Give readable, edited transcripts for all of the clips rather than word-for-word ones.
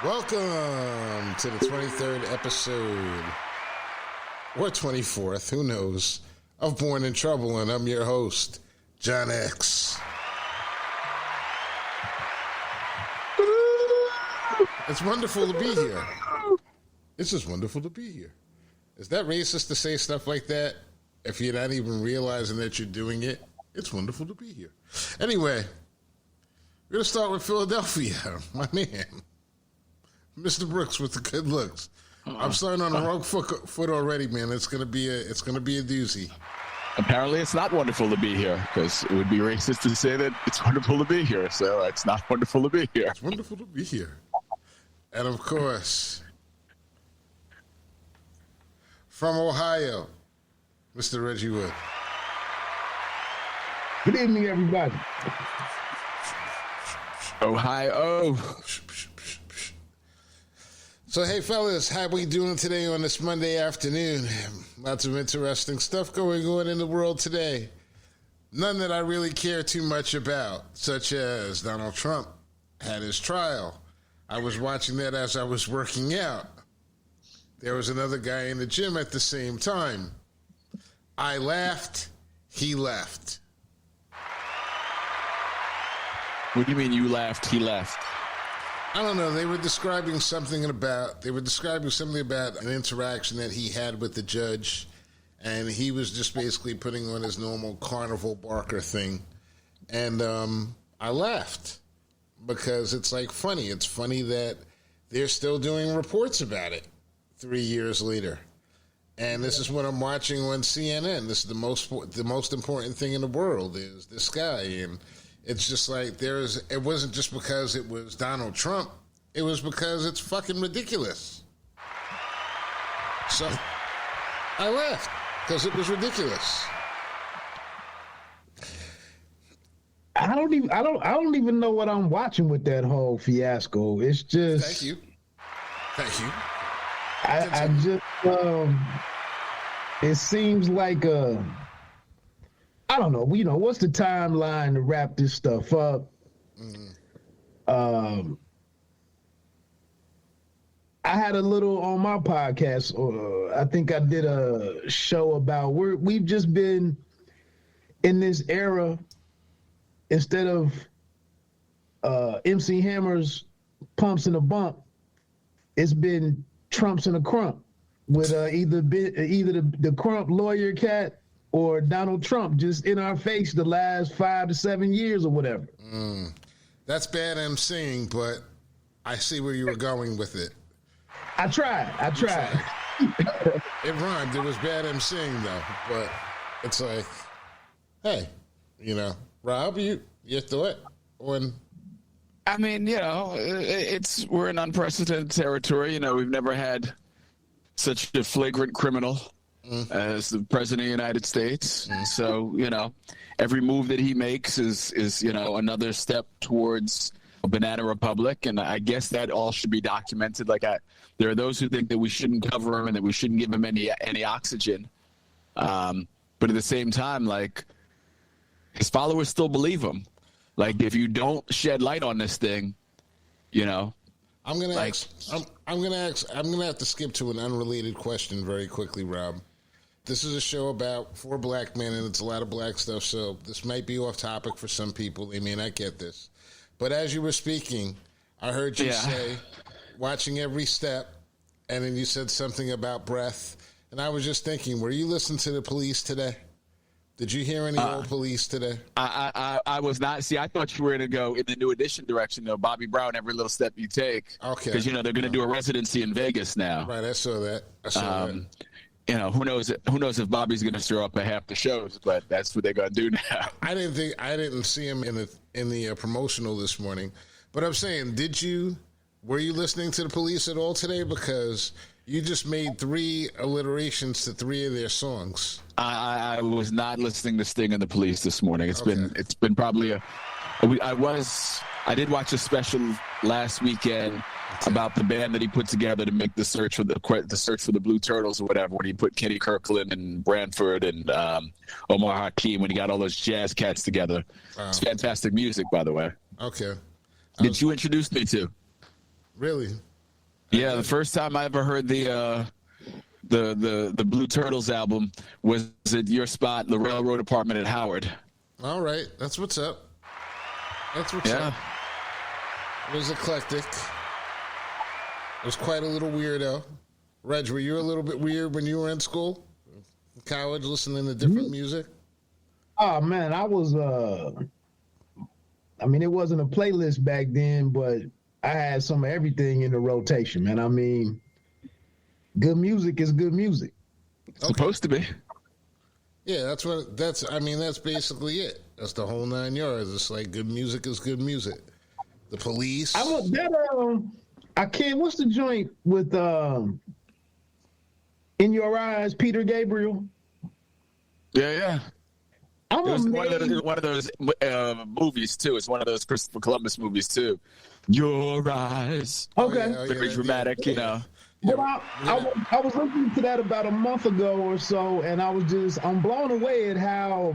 Welcome to the 23rd episode, or 24th, who knows, of Born in Trouble, and I'm your host, John X. It's wonderful to be here. It's just wonderful to be here. Is that racist to say stuff like that if you're not even realizing that you're doing it? It's wonderful to be here. Anyway, we're going to start with Philadelphia, my man. Mr. Brooks with the good looks. I'm starting on the wrong foot already, man. It's gonna be a doozy. Apparently, it's not wonderful to be here because it would be racist to say that it's wonderful to be here. So it's not wonderful to be here. It's wonderful to be here, and of course, from Ohio, Mr. Reggie Wood. Good evening, everybody. Ohio. So, hey, fellas, how we doing today on this Monday afternoon? Lots of interesting stuff going on in the world today. None that I really care too much about, such as Donald Trump had his trial. I was watching that as I was working out. There was another guy in the gym at the same time. I laughed. He left. What do you mean you laughed? He left. I don't know. They were describing something about an interaction that he had with the judge, and he was just basically putting on his normal carnival barker thing. And I laughed because it's like funny. It's funny that they're still doing reports about it 3 years later. And this is what I'm watching on CNN. This is the most important thing in the world is this guy. And it's just like it wasn't just because it was Donald Trump. It was because it's fucking ridiculous. So I left because it was ridiculous. I don't even know what I'm watching with that whole fiasco. It's just Thank you. I just it seems like I don't know. What's the timeline to wrap this stuff up? I had a little on my podcast. I think I did a show about we've just been in this era. Instead of MC Hammer's pumps and a bump, it's been Trumps and a crump with either the crump lawyer cat or Donald Trump just in our face the last 5 to 7 years or whatever. That's bad emceeing, but I see where you were going with it. I tried. It rhymed. It was bad emceeing, though. But it's like, hey, Rob, your thought on... I mean, we're in unprecedented territory. We've never had such a flagrant criminal as the president of the United States. So, every move that he makes is another step towards a banana republic. And I guess that all should be documented. There are those who think that we shouldn't cover him and that we shouldn't give him any oxygen. But at the same time, his followers still believe him. If you don't shed light on this thing, I'm gonna have to skip to an unrelated question very quickly, Rob. This is a show about 4 black men, and it's a lot of black stuff, so this might be off topic for some people. They may not get this. But as you were speaking, I heard you say, watching every step, and then you said something about breath. And I was just thinking, were you listening to the police today? Did you hear any old police today? I was not. See, I thought you were going to go in the New Edition direction, though. Bobby Brown, every little step you take. Okay. Because, they're going to do a residency in Vegas now. Right, I saw that. Who knows if Bobby's going to stir up a half the shows, but that's what they're going to do now. I didn't see him in the promotional this morning, but I'm saying, were you listening to the police at all today? Because you just made 3 alliterations to 3 of their songs. I was not listening to Sting and the Police this morning. It's been probably I did watch a special last weekend about the band that he put together to make the search for the Blue Turtles or whatever, when he put Kenny Kirkland and Branford and Omar Hakim, when he got all those jazz cats together. Wow. It's fantastic music, by the way. Okay. Did you introduce me to? Really? Yeah, the first time I ever heard the Blue Turtles album was at your spot, the Railroad Apartment at Howard. All right, that's what's up. That's what's up. It was eclectic. It was quite a little weirdo. Reg, were you a little bit weird when you were in school, college, listening to different music? Oh man, I was. I mean, it wasn't a playlist back then, but I had some of everything in the rotation, man. I mean, good music is good music. Okay. Supposed to be. Yeah, that's basically it. That's the whole 9 yards. It's like good music is good music. The Police. I can't. What's the joint with In Your Eyes, Peter Gabriel? Yeah. It was one of those movies too. It's one of those Christopher Columbus movies too. Your Eyes. Okay. Very dramatic, you know. But I was listening to that about a month ago or so, and I'm blown away at how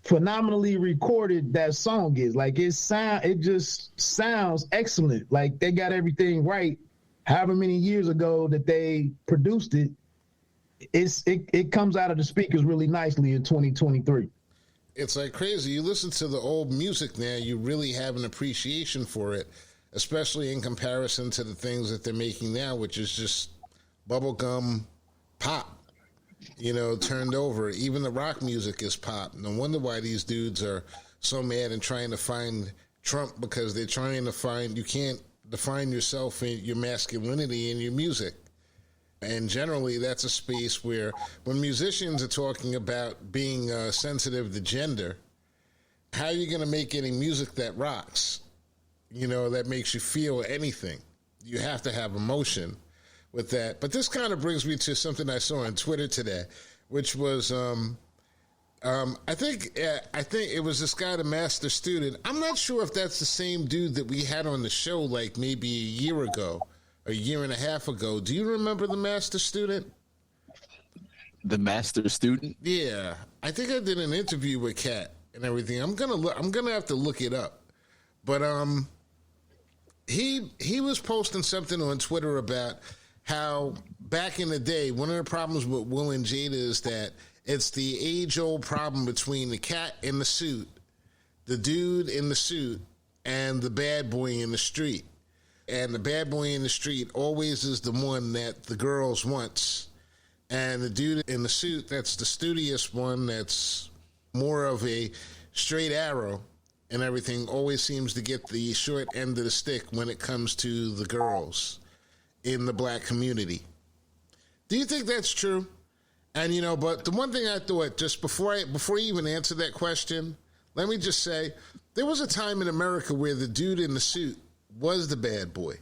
phenomenally recorded that song is. Like it just sounds excellent. Like they got everything right. However many years ago that they produced it, it comes out of the speakers really nicely in 2023. It's like crazy. You listen to the old music now, you really have an appreciation for it, especially in comparison to the things that they're making now, which is just bubblegum pop, turned over. Even the rock music is pop. No wonder why these dudes are so mad and trying to find Trump, because they're trying to find, you can't define yourself and your masculinity in your music. And generally, that's a space where when musicians are talking about being sensitive to gender, how are you going to make any music that rocks, that makes you feel anything? You have to have emotion with that. But this kind of brings me to something I saw on Twitter today, which was, I think it was this guy, the master student. I'm not sure if that's the same dude that we had on the show like maybe a year ago. A year and a half ago. Do you remember the master student? The master student? Yeah, I think I did an interview with Kat and everything. I'm gonna have to look it up. But he was posting something on Twitter about how back in the day, one of the problems with Will and Jada is that it's the age-old problem between the cat in the suit, the dude in the suit, and the bad boy in the street. And the bad boy in the street always is the one that the girls wants. And the dude in the suit, that's the studious one, that's more of a straight arrow and everything, always seems to get the short end of the stick when it comes to the girls in the black community. Do you think that's true? And, but the one thing I thought, just before you even answer that question, let me just say, there was a time in America where the dude in the suit was the bad boy.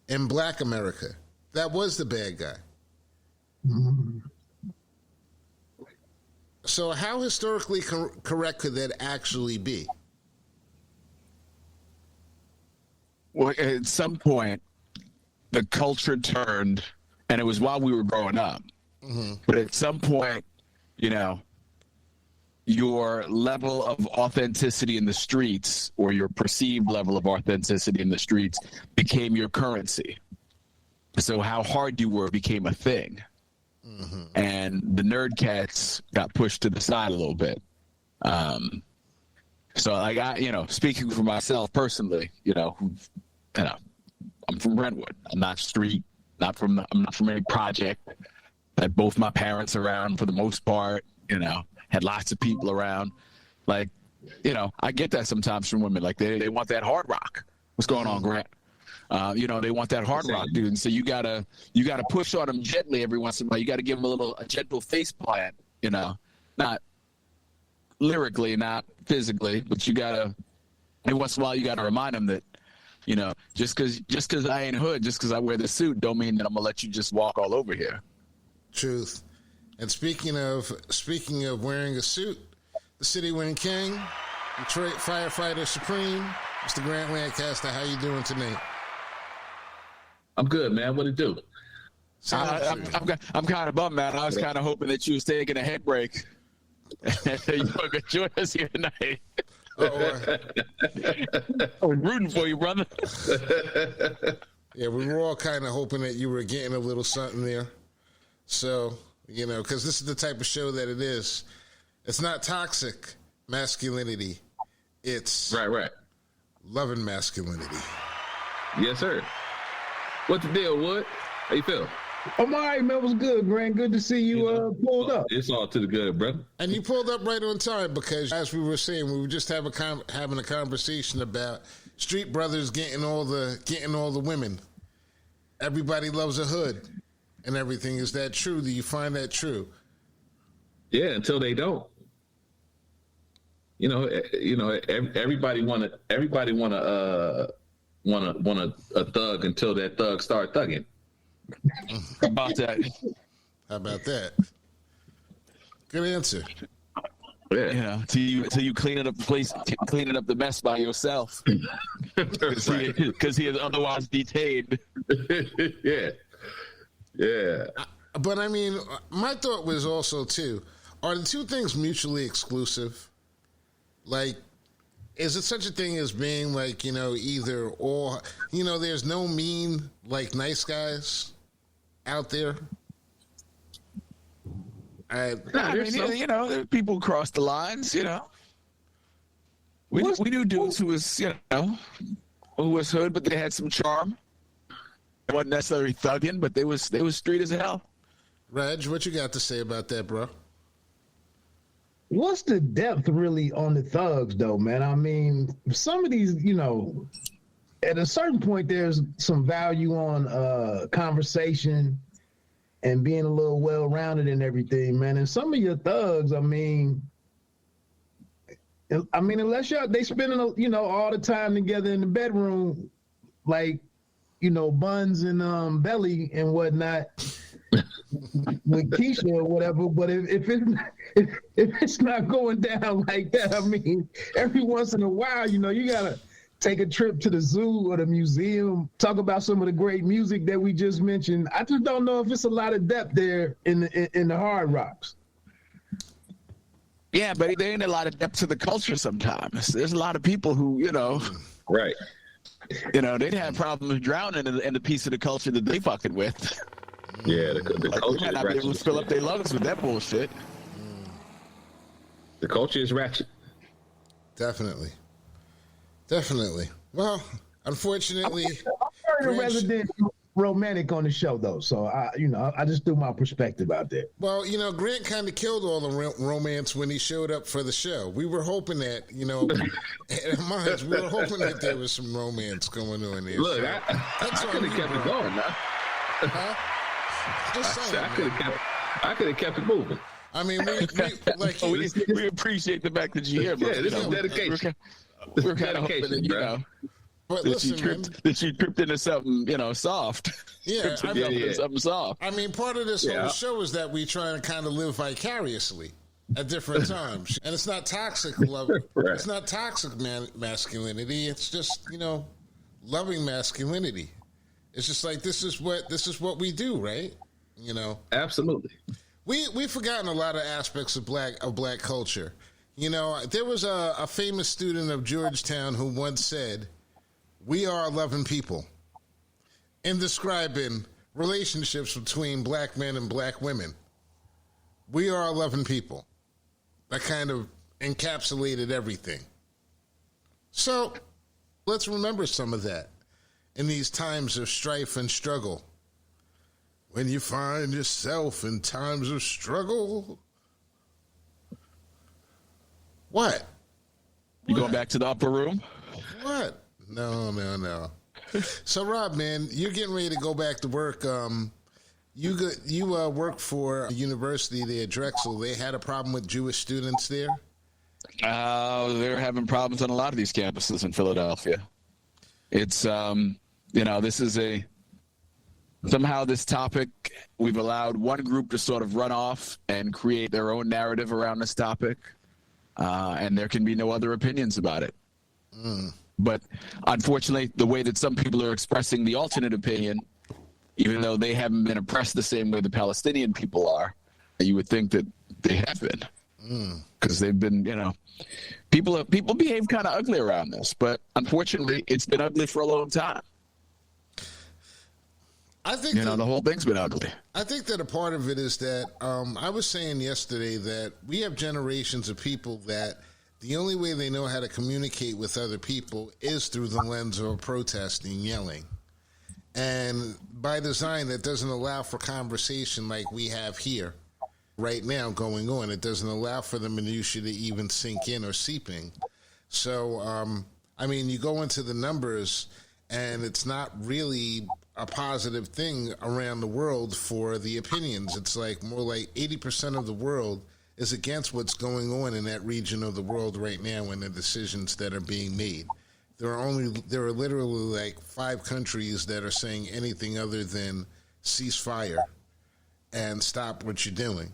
In black America, that was the bad guy. Mm-hmm. So how historically correct could that actually be? Well, at some point, the culture turned, and it was while we were growing up. Mm-hmm. But at some point, your level of authenticity in the streets, or your perceived level of authenticity in the streets, became your currency. So how hard you were became a thing. Mm-hmm. And the nerd cats got pushed to the side a little bit. So speaking for myself personally, I'm from Brentwood. I'm not street, I'm not from any project. Had both my parents around for the most part, had lots of people around. Like, I get that sometimes from women. Like, they want that hard rock. What's going on, Grant? They want that hard rock, dude. And so you gotta push on them gently every once in a while. You gotta give them a gentle face plant, not lyrically, not physically, but you gotta, every once in a while, you gotta remind them that, just cause I ain't hood, just cause I wear the suit, don't mean that I'm gonna let you just walk all over here. Truth. And speaking of wearing a suit, the City Wind King, Detroit Firefighter Supreme, Mr. Grant Lancaster, how you doing tonight? I'm good, man. What it do? I'm kind of bummed, man. I was kind of hoping that you was taking a head break. You were going to join us here tonight. I was rooting for you, brother. Yeah, we were all kind of hoping that you were getting a little something there. So, because this is the type of show that it is. It's not toxic masculinity. It's right. loving masculinity. Yes, sir. What's the deal, Wood? How you feel? I'm all right, man. What's good, Grant? Good to see you pulled up. It's all to the good, brother. And you pulled up right on time because, as we were saying, we were just having a conversation about street brothers getting all the women. Everybody loves a hood and everything. Is that true? Do you find that true? Yeah, until they don't. Everybody want a thug until that thug start thugging. How about that? How about that? Good answer. Yeah. Till you clean it up the mess by yourself, because he is otherwise detained. Yeah. But I mean, my thought was also too: are the two things mutually exclusive? Like, is it such a thing as being like either or? There's no mean like nice guys out there. People cross the lines. We knew dudes who was hood, but they had some charm. They wasn't necessarily thugging, but they was street as hell. Reg, what you got to say about that, bro? What's the depth really on the thugs, though, man? I mean, some of these, at a certain point, there's some value on conversation and being a little well-rounded and everything, man. And some of your thugs, unless they spending, all the time together in the bedroom, like, buns and belly and whatnot with Keisha or whatever. But if it's not going down like that, every once in a while, you gotta take a trip to the zoo or the museum, talk about some of the great music that we just mentioned. I just don't know if it's a lot of depth there in the hard rocks. Yeah, but there ain't a lot of depth to the culture sometimes. There's a lot of people who, Right. They'd have problems drowning in the piece of the culture that they fucking with. Yeah, the culture might not be able to fill up their lungs with that bullshit. The culture is ratchet. Definitely. Well, unfortunately, I'm very resident romantic on the show, though. So I just threw my perspective out there. Well, Grant kind of killed all the romance when he showed up for the show. We were hoping that, in our minds, we were hoping that there was some romance going on there. Look, I could have kept it going, man. Just saying, I could have kept it moving. I mean, we appreciate the fact that you're here. Yeah, this is dedication. We're kind of hoping that, but that you tripped into something, soft. Yeah, something soft. I mean, part of this whole show is that we try to kind of live vicariously at different times, and it's not toxic love. Right. It's not toxic masculinity. It's just loving masculinity. It's just like this is what we do, right? Absolutely. We've forgotten a lot of aspects of black culture. There was a famous student of Georgetown who once said, "We are loving people," in describing relationships between black men and black women. We are loving people. That kind of encapsulated everything. So let's remember some of that in these times of strife and struggle. When you find yourself in times of struggle. What? You going back to the upper room? What? No. So, Rob, man, you're getting ready to go back to work. You work for a university there, Drexel. They had a problem with Jewish students there? They're having problems on a lot of these campuses in Philadelphia. It's, this is somehow this topic, we've allowed one group to sort of run off and create their own narrative around this topic. And there can be no other opinions about it. But unfortunately, the way that some people are expressing the alternate opinion, even though they haven't been oppressed the same way the Palestinian people are, you would think that they have been. Because they've been, people behave kind of ugly around this. But unfortunately, it's been ugly for a long time. I think the whole thing's been ugly. I think that a part of it is that I was saying yesterday that we have generations of people that the only way they know how to communicate with other people is through the lens of protesting, yelling. And by design, that doesn't allow for conversation like we have here right now going on. It doesn't allow for the minutiae to even sink in or seeping. So, I mean, you go into the numbers, and it's not really a positive thing around the world for the opinions. It's like more like 80% of the world is against what's going on in that region of the world right now and the decisions that are being made. There are literally like 5 countries that are saying anything other than ceasefire and stop what you're doing.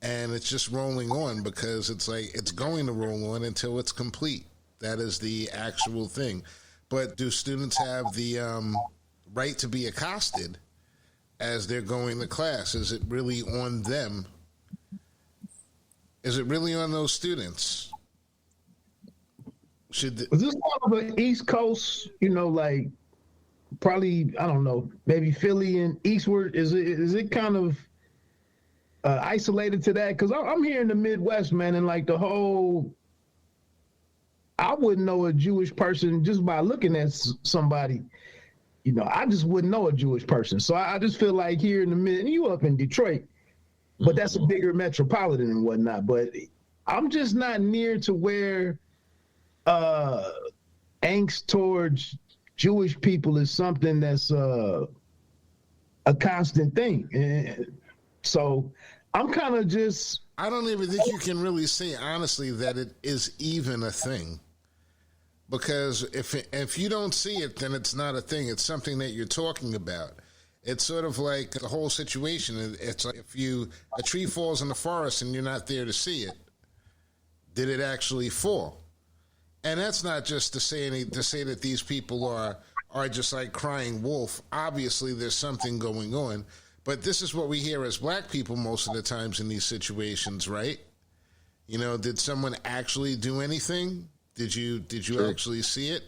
And it's just rolling on because it's like it's going to roll on until it's complete. That is the actual thing. But do students have the right to be accosted as they're going to class? Is it really on them? Is it really on those students? Was this kind of an East Coast, like probably, I don't know, maybe Philly and eastward? Is it kind of isolated to that? Because I'm here in the Midwest, man, and like the whole, I wouldn't know a Jewish person just by looking at somebody. I just wouldn't know a Jewish person. So I just feel like here in the mid, and you up in Detroit, but that's a bigger metropolitan and whatnot. But I'm just not near to where angst towards Jewish people is something that's a constant thing. And so I'm kind of just... I don't even think you can really say honestly that it is even a thing. Because if you don't see it, then it's not a thing. It's something that you're talking about. It's sort of like the whole situation. It's like if a tree falls in the forest and you're not there to see it, did it actually fall? And that's not just to say that these people are just like crying wolf. Obviously, there's something going on. But this is what we hear as black people most of the times in these situations, right? Did someone actually do anything? Did you Sure. actually see it?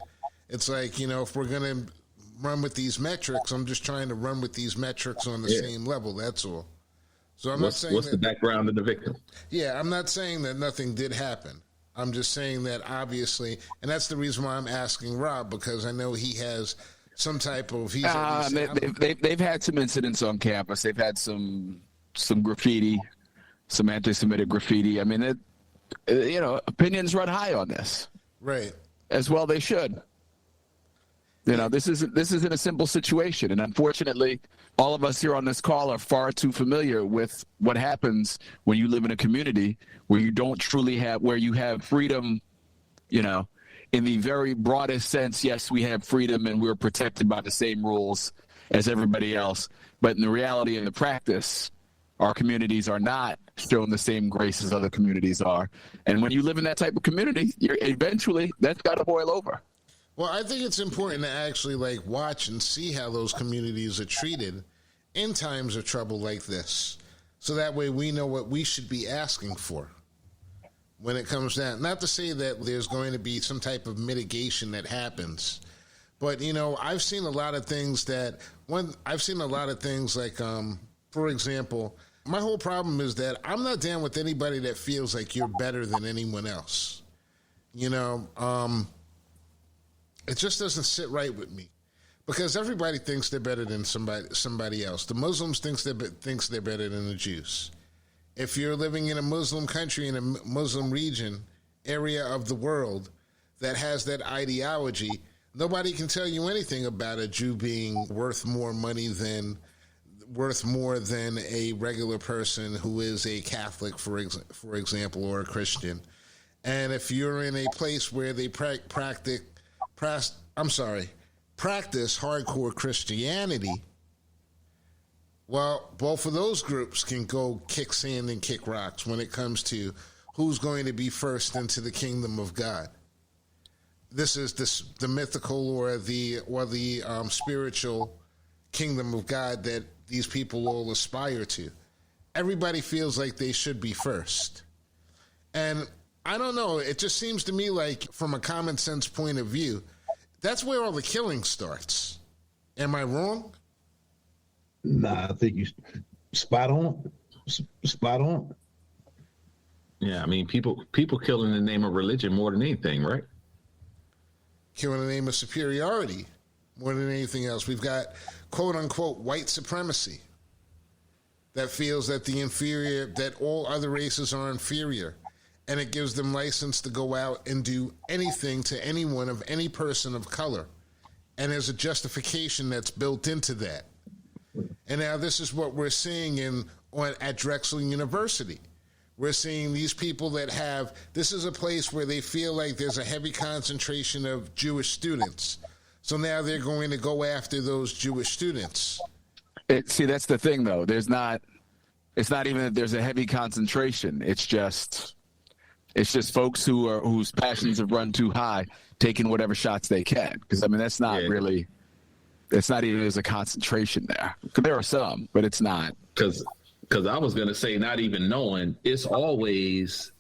It's like, if we're going to run with these metrics, I'm just trying to run with these metrics on the same level. That's all. So I'm not saying what's the background of the victim? Yeah, I'm not saying that nothing did happen. I'm just saying that obviously, and that's the reason why I'm asking Rob, because I know he has some type of... They've had some incidents on campus. They've had some graffiti, some anti-Semitic graffiti. I mean, opinions run high on this. Right. As well they should. This isn't a simple situation. And unfortunately, all of us here on this call are far too familiar with what happens when you live in a community where you don't truly where you have freedom, in the very broadest sense. Yes, we have freedom and we're protected by the same rules as everybody else. But in the reality and the practice, our communities are not shown the same grace as other communities are. And when you live in that type of community, eventually that's got to boil over. Well, I think it's important to actually watch and see how those communities are treated in times of trouble like this. So that way we know what we should be asking for when it comes down. Not to say that there's going to be some type of mitigation that happens, but I've seen a lot of things like, for example, my whole problem is that I'm not down with anybody that feels like you're better than anyone else. It just doesn't sit right with me, because everybody thinks they're better than somebody else. The Muslims thinks they're better than the Jews. If you're living in a Muslim country, in a Muslim area of the world that has that ideology, nobody can tell you anything about a Jew being worth more than a regular person who is a Catholic, for example, or a Christian. And if you're in a place where they practice hardcore Christianity, well, both of those groups can go kick sand and kick rocks when it comes to who's going to be first into the kingdom of God. This is the mythical or the spiritual kingdom of God that these people all aspire to. Everybody feels like they should be first. And I don't know, it just seems to me like, from a common sense point of view, that's where all the killing starts. Am I wrong? Nah, I think you spot on. Spot on. Yeah, I mean, people kill in the name of religion more than anything, right? Kill in the name of superiority more than anything else. We've got quote unquote white supremacy that feels that that all other races are inferior, and it gives them license to go out and do anything to anyone of any person of color. And there's a justification that's built into that. And now this is what we're seeing at Drexel University. We're seeing these people this is a place where they feel like there's a heavy concentration of Jewish students. So now they're going to go after those Jewish students. See, that's the thing, though. It's not even that there's a heavy concentration. It's just folks whose passions have run too high, taking whatever shots they can. Because, I mean, that's not really, it's not even there's a concentration there. There are some, but it's not. Because I was going to say, not even knowing, it's always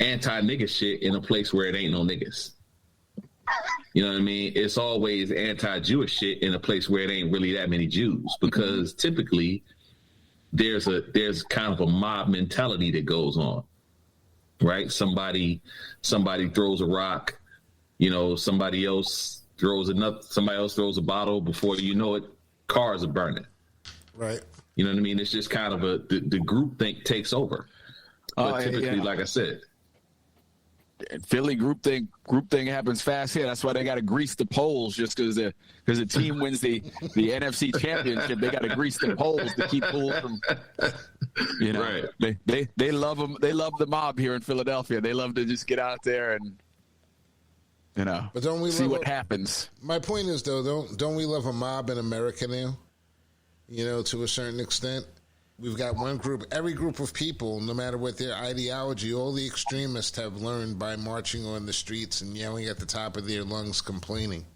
anti-nigga shit in a place where it ain't no niggas. You know what I mean? It's always anti-Jewish shit in a place where it ain't really that many Jews, because typically there's kind of a mob mentality that goes on, right? Somebody throws a rock, somebody else throws a bottle. Before you know it, cars are burning. Right. You know what I mean? It's just kind of the group think takes over. But typically, like I said, Philly group thing happens fast here. That's why they got to grease the poles, just because the team wins the NFC championship. They got to grease the poles to keep fools from, right. They love them. They love the mob here in Philadelphia. They love to just get out there and but don't we see what happens. My point is, though, don't we love a mob in America now? To a certain extent. We've got every group of people, no matter what their ideology, all the extremists have learned by marching on the streets and yelling at the top of their lungs, complaining.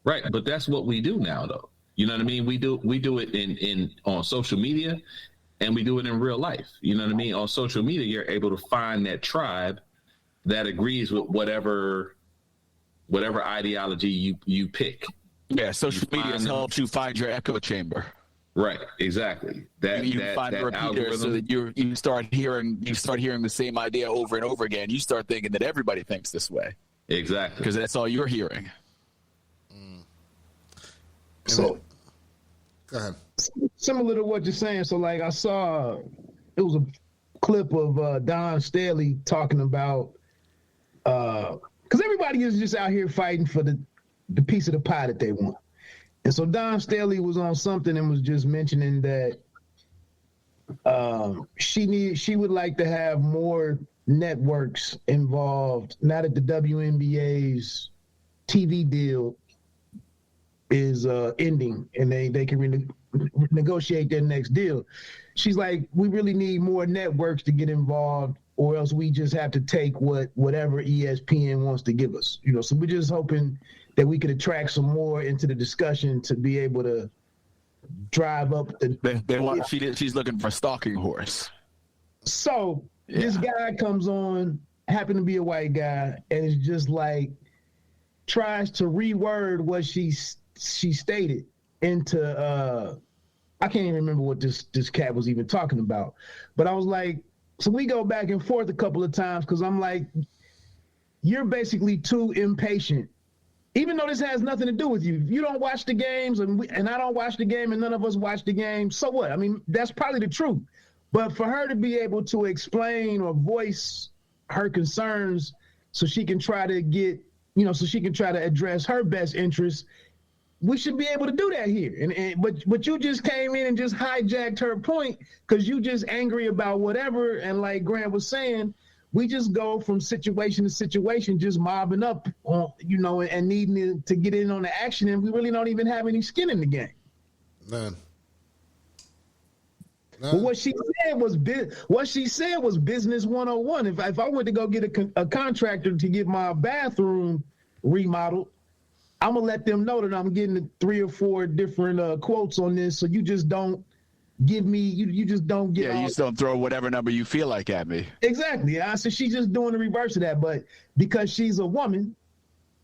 Right, but that's what we do now, though. You know what I mean? We do it on social media, and we do it in real life. You know what I mean? On social media, you're able to find that tribe that agrees with whatever ideology you pick. Yeah, social media has helped you find your echo chamber. Right, exactly. You find a repeater so that you start hearing the same idea over and over again. You start thinking that everybody thinks this way. Exactly, because that's all you're hearing. So, go ahead. Similar to what you're saying. So, like, I saw it was a clip of Don Staley talking about because everybody is just out here fighting for the piece of the pie that they want. And so Don Staley was on something and was just mentioning that she would like to have more networks involved now that the WNBA's TV deal is ending and they can negotiate their next deal. She's like, we really need more networks to get involved, or else we just have to take whatever ESPN wants to give us. So we're just hoping that we could attract some more into the discussion to be able to drive up she's looking for a stalking horse. So this guy comes on, happened to be a white guy, and it's just like tries to reword what she stated into I can't even remember what this cat was even talking about. But I was like, so we go back and forth a couple of times because I'm like, you're basically too impatient. Even though this has nothing to do with you. You don't watch the games and I don't watch the game and none of us watch the game. So what? I mean, that's probably the truth. But for her to be able to explain or voice her concerns so she can try to get, so she can try to address her best interests, we should be able to do that here. But you just came in and just hijacked her point because you just angry about whatever. And like Grant was saying, we just go from situation to situation, just mobbing up, and needing to get in on the action, and we really don't even have any skin in the game. None. But what she said was business 101. If I went to go get a contractor to get my bathroom remodeled, I'm gonna let them know that I'm getting 3 or 4 different quotes on this. So you just don't give me, you just don't get. Yeah, you just don't throw whatever number you feel like at me. Exactly. So she's just doing the reverse of that. But because she's a woman,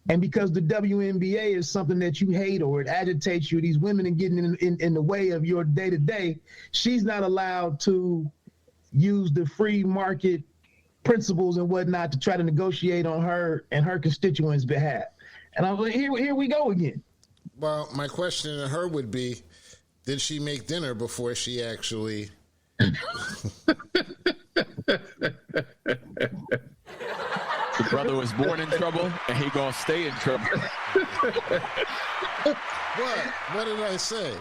And because the WNBA is something that you hate or it agitates you, these women are getting in the way of your day-to-day, she's not allowed to use the free market principles and whatnot to try to negotiate on her and her constituents' behalf. And I'm like, here we go again. Well, my question to her would be, did she make dinner before she actually... The brother was born in trouble, and he gonna stay in trouble. What did I say?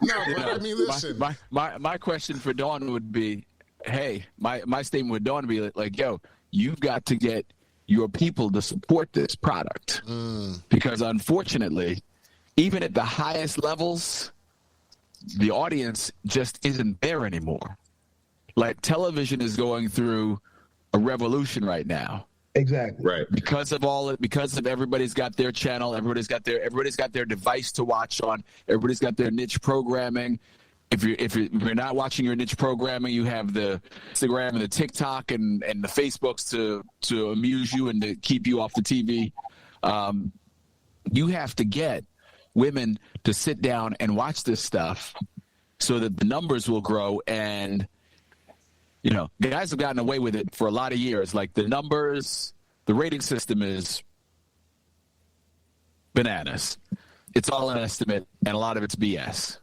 No, but I mean, listen. My question for Dawn would be, hey, my statement with Dawn would be like, yo, you've got to get your people to support this product. Because unfortunately, even at the highest levels, the audience just isn't there anymore. Like, television is going through a revolution right now. Exactly. Right. Because of everybody's got their channel, everybody's got their device to watch on, everybody's got their niche programming. If you're not watching your niche programming, you have the Instagram and the TikTok and the Facebooks to amuse you and to keep you off the TV. You have to get women to sit down and watch this stuff so that the numbers will grow. And you know, guys have gotten away with it for a lot of years. Like, the numbers, the rating system is bananas. It's all an estimate, and a lot of it's BS.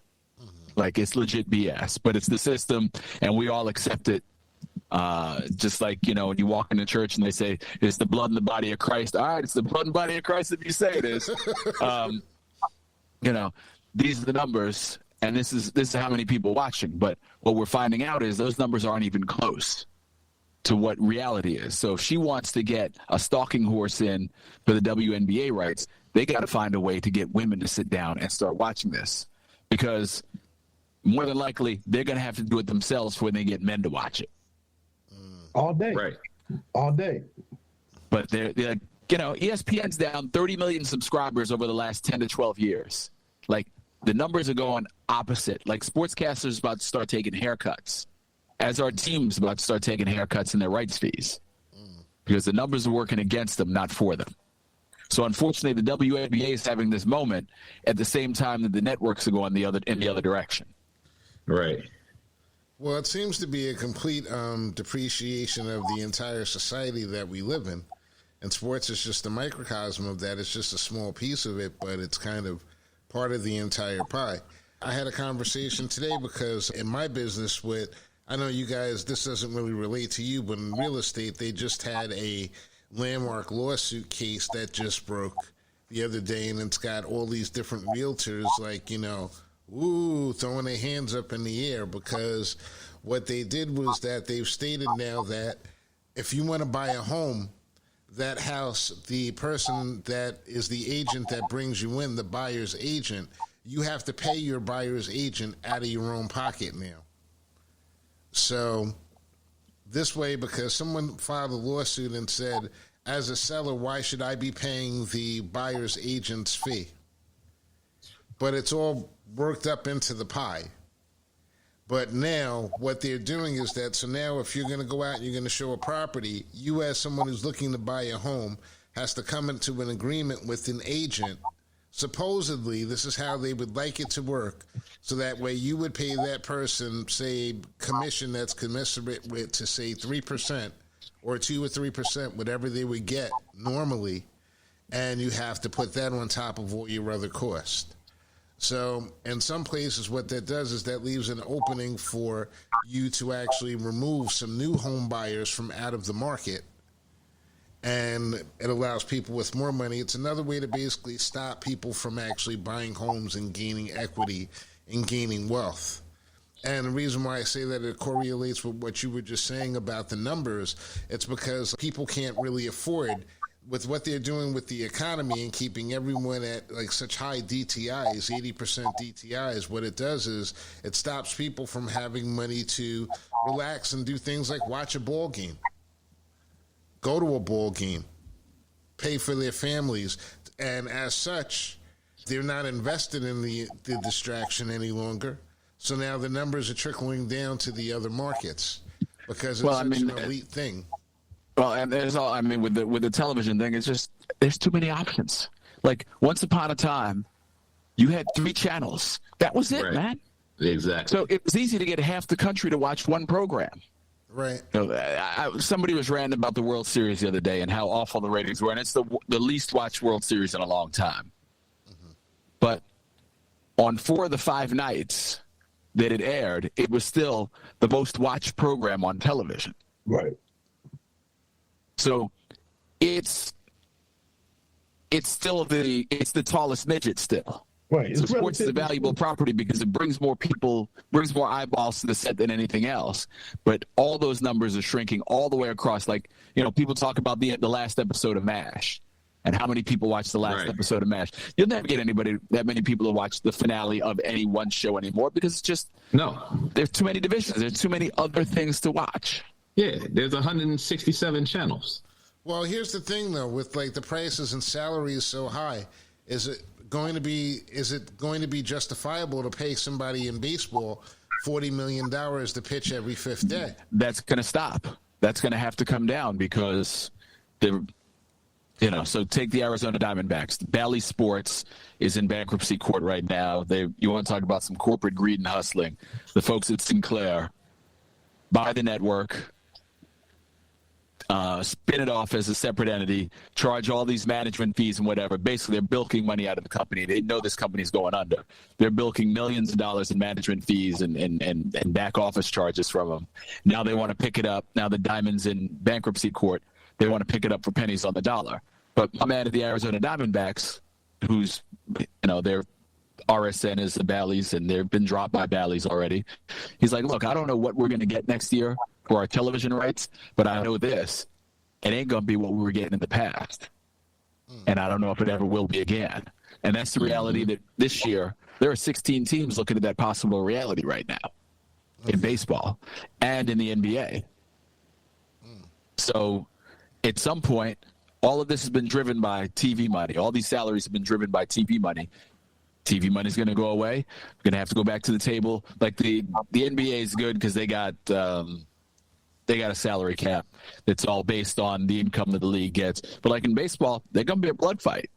Like, it's legit BS, but it's the system, and we all accept it. Just like, you know, when you walk into church and they say, it's the blood and the body of Christ. All right, it's the blood and body of Christ if you say it is. You know, these are the numbers. And this is how many people watching. But what we're finding out is those numbers aren't even close to what reality is. So if she wants to get a stalking horse in for the WNBA rights, they got to find a way to get women to sit down and start watching this. Because more than likely, they're going to have to do it themselves when they get men to watch it. All day. Right. All day. But they're you know, ESPN's down 30 million subscribers over the last 10 to 12 years. Like, the numbers are going opposite. Like, sportscasters about to start taking haircuts, as our teams about to start taking haircuts in their rights fees, because the numbers are working against them, not for them. So unfortunately, the WNBA is having this moment at the same time that the networks are going in the other direction. Right. Well, it seems to be a complete depreciation of the entire society that we live in. And sports is just a microcosm of that. It's just a small piece of it, but it's kind of part of the entire pie. I had a conversation today because in my business I know you guys, this doesn't really relate to you, but in real estate, they just had a landmark lawsuit case that just broke the other day, and it's got all these different realtors, like, you know, throwing their hands up in the air, because what they did was that they've stated now that if you want to buy a home, that house, the person that is the agent that brings you in, the buyer's agent, you have to pay your buyer's agent out of your own pocket now. So this way, because someone filed a lawsuit and said, as a seller, why should I be paying the buyer's agent's fee? But it's all worked up into the pie. But now what they're doing is that, so now if you're going to go out and you're going to show a property, you as someone who's looking to buy a home has to come into an agreement with an agent. Supposedly, this is how they would like it to work. So that way you would pay that person, say, commission that's commensurate with, to say 3% or 2 or 3%, whatever they would get normally. And you have to put that on top of all your other costs. So in some places, what that does is that leaves an opening for you to actually remove some new home buyers from out of the market. And it allows people with more money. It's another way to basically stop people from actually buying homes and gaining equity and gaining wealth. And the reason why I say that it correlates with what you were just saying about the numbers, it's because people can't really afford, with what they're doing with the economy and keeping everyone at like such high DTIs, 80% DTIs, what it does is it stops people from having money to relax and do things like watch a ball game, go to a ball game, pay for their families. And as such, they're not invested in the distraction any longer. So now the numbers are trickling down to the other markets because it's an elite thing. Well, and there's all, I mean, with the television thing, it's there's too many options. Like once upon a time, you had 3 channels. That was it, man. Exactly. So it was easy to get half the country to watch one program. Right. You know, somebody was ranting about the World Series the other day and how awful the ratings were, and it's the least watched World Series in a long time. Mm-hmm. But on 4 of the 5 nights that it aired, it was still the most watched program on television. Right. So it's still the tallest midget still. Right. So sports is a valuable property because it brings more people, brings more eyeballs to the set than anything else. But all those numbers are shrinking all the way across. Like, you know, people talk about the last episode of MASH and how many people watch the last episode of MASH. You'll never get that many people to watch the finale of any one show anymore because it's just there's too many divisions. There's too many other things to watch. Yeah, there's 167 channels. Well, here's the thing though, with like the prices and salaries so high, is it going to be justifiable to pay somebody in baseball $40 million to pitch every 5th day? That's going to stop. That's going to have to come down because so take the Arizona Diamondbacks. Bally Sports is in bankruptcy court right now. You want to talk about some corporate greed and hustling. The folks at Sinclair buy the network, spin it off as a separate entity, charge all these management fees and whatever. Basically, they're bilking money out of the company. They know this company's going under. They're bilking millions of dollars in management fees and back office charges from them. Now they want to pick it up. Now the Diamond's in bankruptcy court. They want to pick it up for pennies on the dollar. But my man at the Arizona Diamondbacks, who's, their RSN is the Bally's, and they've been dropped by Bally's already. He's like, look, I don't know what we're going to get next year for our television rights, but I know this. It ain't going to be what we were getting in the past. And I don't know if it ever will be again. And that's the reality that this year, there are 16 teams looking at that possible reality right now in baseball and in the NBA. So at some point, all of this has been driven by TV money. All these salaries have been driven by TV money. TV money is going to go away. We're going to have to go back to the table. Like the NBA is good because they got a salary cap that's all based on the income that the league gets. But like in baseball, they're going to be a blood fight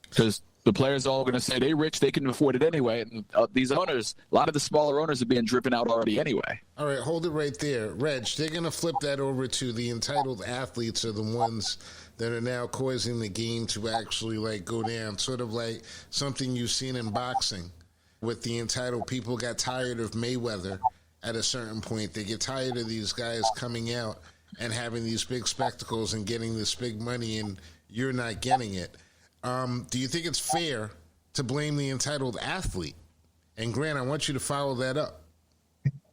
because the players are all going to say they're rich, they can afford it anyway. And these owners, a lot of the smaller owners are being driven out already anyway. All right, hold it right there. Reg, they're going to flip that over to the entitled athletes are the ones that are now causing the game to actually like go down, sort of like something you've seen in boxing with the entitled. People got tired of Mayweather at a certain point. They get tired of these guys coming out and having these big spectacles and getting this big money, and you're not getting it. Do you think it's fair to blame the entitled athlete? And Grant, I want you to follow that up.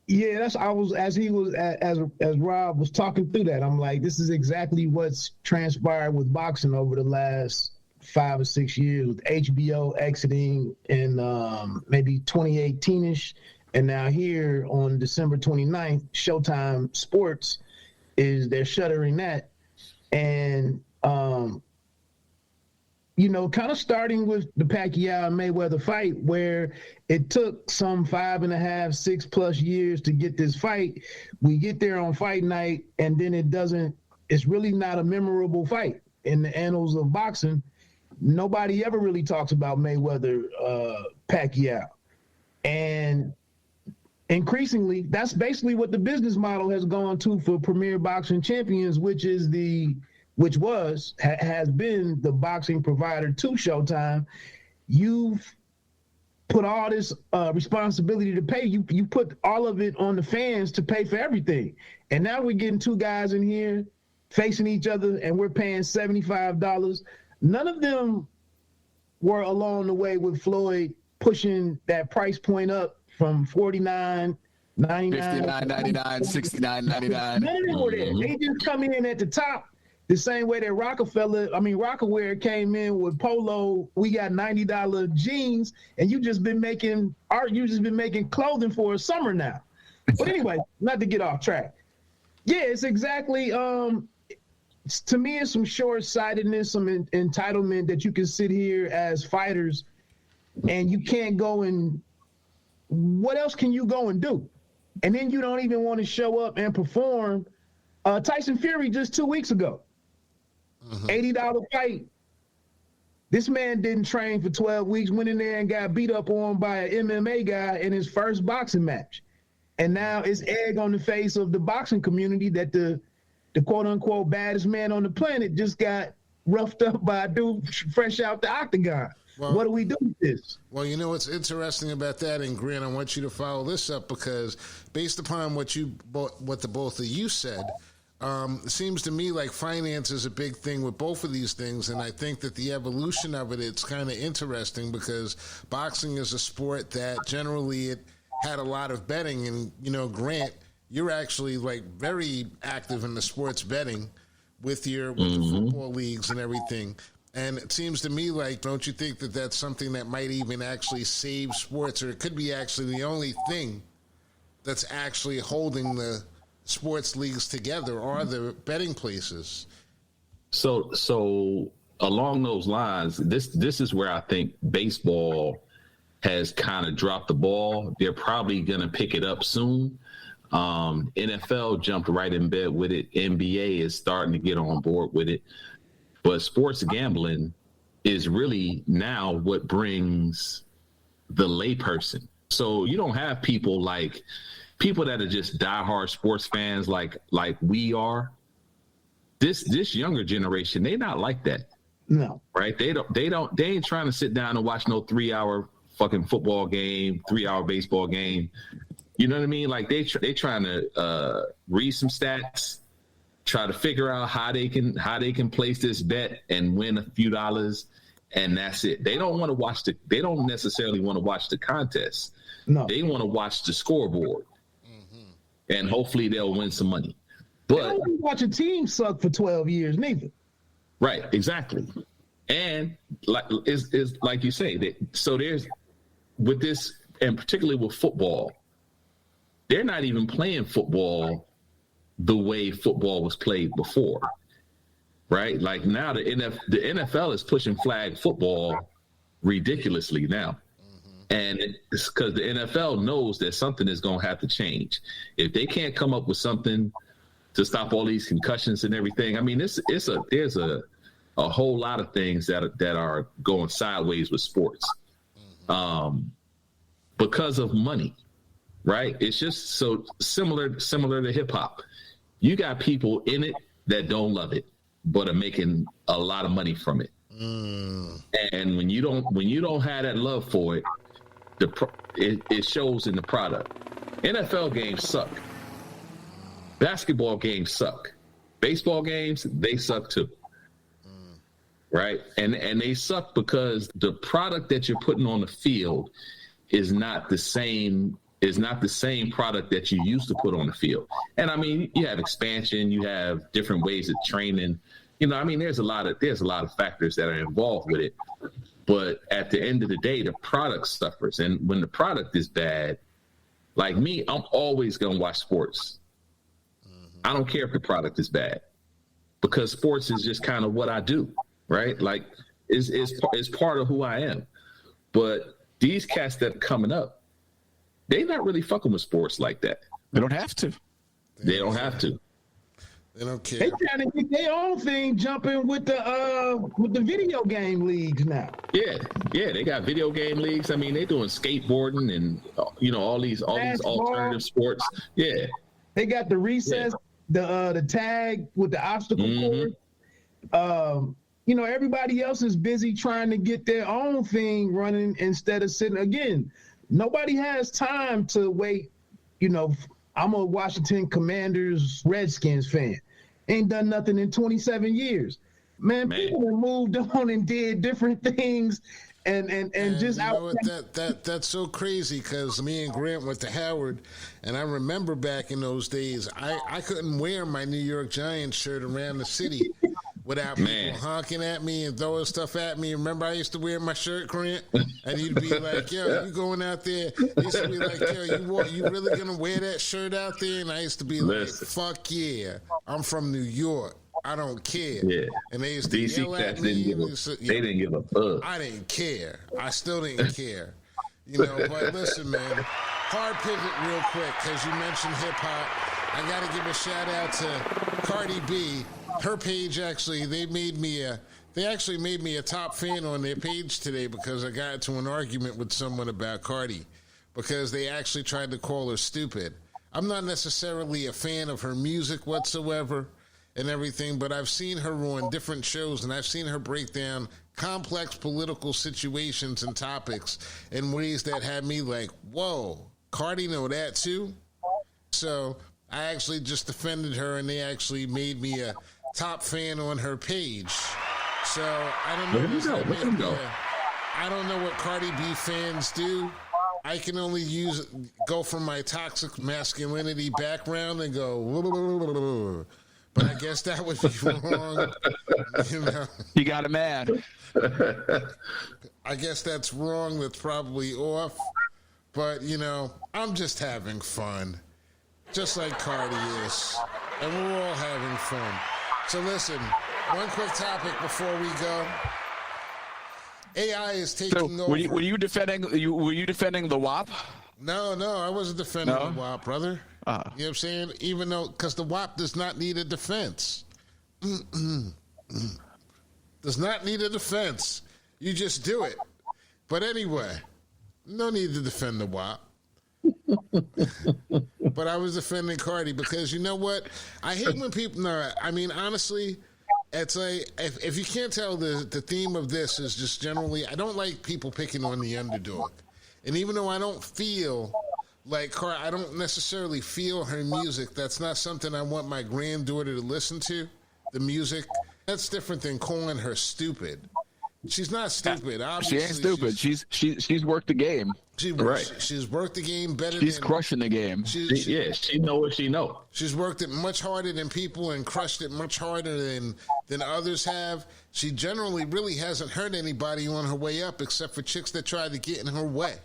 Yeah, as Rob was talking through that, I'm like, this is exactly what's transpired with boxing over the last 5 or 6 years, with HBO exiting in maybe 2018-ish. And now here on December 29th, Showtime Sports they're shuttering that. And, kind of starting with the Pacquiao and Mayweather fight, where it took some 5.5, 6+ years to get this fight. We get there on fight night, and then it's really not a memorable fight in the annals of boxing. Nobody ever really talks about Mayweather, Pacquiao. And increasingly, that's basically what the business model has gone to for Premier Boxing Champions, has been the boxing provider to Showtime. You've put all this responsibility to pay. You put all of it on the fans to pay for everything. And now we're getting 2 guys in here facing each other, and we're paying $75. None of them were along the way with Floyd pushing that price point up from $49, $99, $59.99, $69.99. None of them were there. They just come in at the top. The same way that Rockaware came in with Polo, we got $90 jeans, and you just been making art. You just been making clothing for a summer now. But anyway, not to get off track. Yeah, it's exactly. To me, it's some short-sightedness, some entitlement that you can sit here as fighters, and you can't go and. What else can you go and do? And then you don't even want to show up and perform. Tyson Fury just 2 weeks ago. $80 fight, This man didn't train for 12 weeks, went in there and got beat up on by an MMA guy in his first boxing match. And now it's egg on the face of the boxing community that the quote-unquote baddest man on the planet just got roughed up by a dude fresh out the octagon. Well, what do we do with this? Well, you know what's interesting about that, and Grant, I want you to follow this up, because based upon what the both of you said, it seems to me like finance is a big thing with both of these things, and I think that the evolution of it's kind of interesting, because boxing is a sport that generally it had a lot of betting, and Grant, you're actually like very active in the sports betting with the football leagues and everything. And it seems to me like, don't you think that that's something that might even actually save sports, or it could be actually the only thing that's actually holding the sports leagues together are the betting places? So along those lines, this is where I think baseball has kind of dropped the ball. They're probably going to pick it up soon. NFL jumped right in bed with it. NBA is starting to get on board with it. But sports gambling is really now what brings the layperson. So you don't have people that are just diehard sports fans like we are. This younger generation, they not like that. No. Right? They ain't trying to sit down and watch no 3-hour fucking football game, 3-hour baseball game. You know what I mean? Like they trying to read some stats, try to figure out how they can place this bet and win a few dollars, and that's it. They don't want to watch they don't necessarily want to watch the contest. No. They want to watch the scoreboard, and hopefully they'll win some money. But they don't want to watch a team suck for 12 years, neither. Right, exactly. And like is like you say, so there's with this, and particularly with football, they're not even playing football the way football was played before, right? Like now the NFL is pushing flag football ridiculously now. And it's because the NFL knows that something is going to have to change. If they can't come up with something to stop all these concussions and everything, I mean, there's a whole lot of things that are going sideways with sports because of money, right? It's just so similar to hip hop. You got people in it that don't love it, but are making a lot of money from it. And when you don't have that love for it, it shows in the product. NFL games suck. Basketball games suck. Baseball games, they suck too. Right? And they suck because the product that you're putting on the field is not the same product that you used to put on the field. And I mean, you have expansion, you have different ways of training. I mean, there's a lot of factors that are involved with it. But at the end of the day, the product suffers. And when the product is bad, like me, I'm always going to watch sports. I don't care if the product is bad, because sports is just kind of what I do, right? Like it's part of who I am. But these cats that are coming up, they not really fucking with sports like that. They don't have to. They don't have to. They don't care. They trying to get their own thing jumping with the video game leagues now. Yeah, they got video game leagues. I mean, they're doing skateboarding and all these alternative sports. Yeah, they got the recess, the tag with the obstacle course. Everybody else is busy trying to get their own thing running instead of sitting. Again, nobody has time to wait. I'm a Washington Commanders Redskins fan. Ain't done nothing in 27 years. Man, people have moved on and did different things and just out. That's so crazy, because me and Grant went to Howard, and I remember back in those days, I couldn't wear my New York Giants shirt around the city without people honking at me and throwing stuff at me. Remember, I used to wear my shirt, Grant, and you'd be like, "Yo, you going out there?" They used to be like, "Yo, you really gonna wear that shirt out there?" And I used to be like, "Fuck yeah, I'm from New York. I don't care." Yeah. And they used to DC yell at me. They didn't give a fuck. I didn't care. I still didn't care. But listen, man, hard pivot real quick, because you mentioned hip hop. I got to give a shout out to Cardi B. Her page, actually, they made me They actually made me a top fan on their page today because I got into an argument with someone about Cardi because they actually tried to call her stupid. I'm not necessarily a fan of her music whatsoever and everything, but I've seen her on different shows and I've seen her break down complex political situations and topics in ways that had me like, whoa, Cardi know that too? So I actually just defended her and they actually made me a top fan on her page. So I don't know. I don't know what Cardi B fans do. I can only go from my toxic masculinity background and go, but I guess that would be wrong. You know, you got a man. I guess that's wrong. That's probably off. But you know, I'm just having fun, just like Cardi is, and we're all having fun. So listen, one quick topic before we go. AI is taking over. Were you defending the WAP? No, I wasn't defending the WAP, brother. You know what I'm saying? Even though, because the WAP does not need a defense. Does not need a defense. You just do it. But anyway, no need to defend the WAP. But I was defending Cardi because you know what? I hate when people. No, I mean honestly, it's like if you can't tell, the theme of this is just generally I don't like people picking on the underdog, and even though I don't feel like I don't necessarily feel her music. That's not something I want my granddaughter to listen to. The music that's different than calling her stupid. She's not stupid. Obviously, she ain't stupid. She's worked the game. She's worked the game better. She's crushing the game. She know what she know. She's worked it much harder than people and crushed it much harder than others have. She generally really hasn't hurt anybody on her way up, except for chicks that tried to get in her way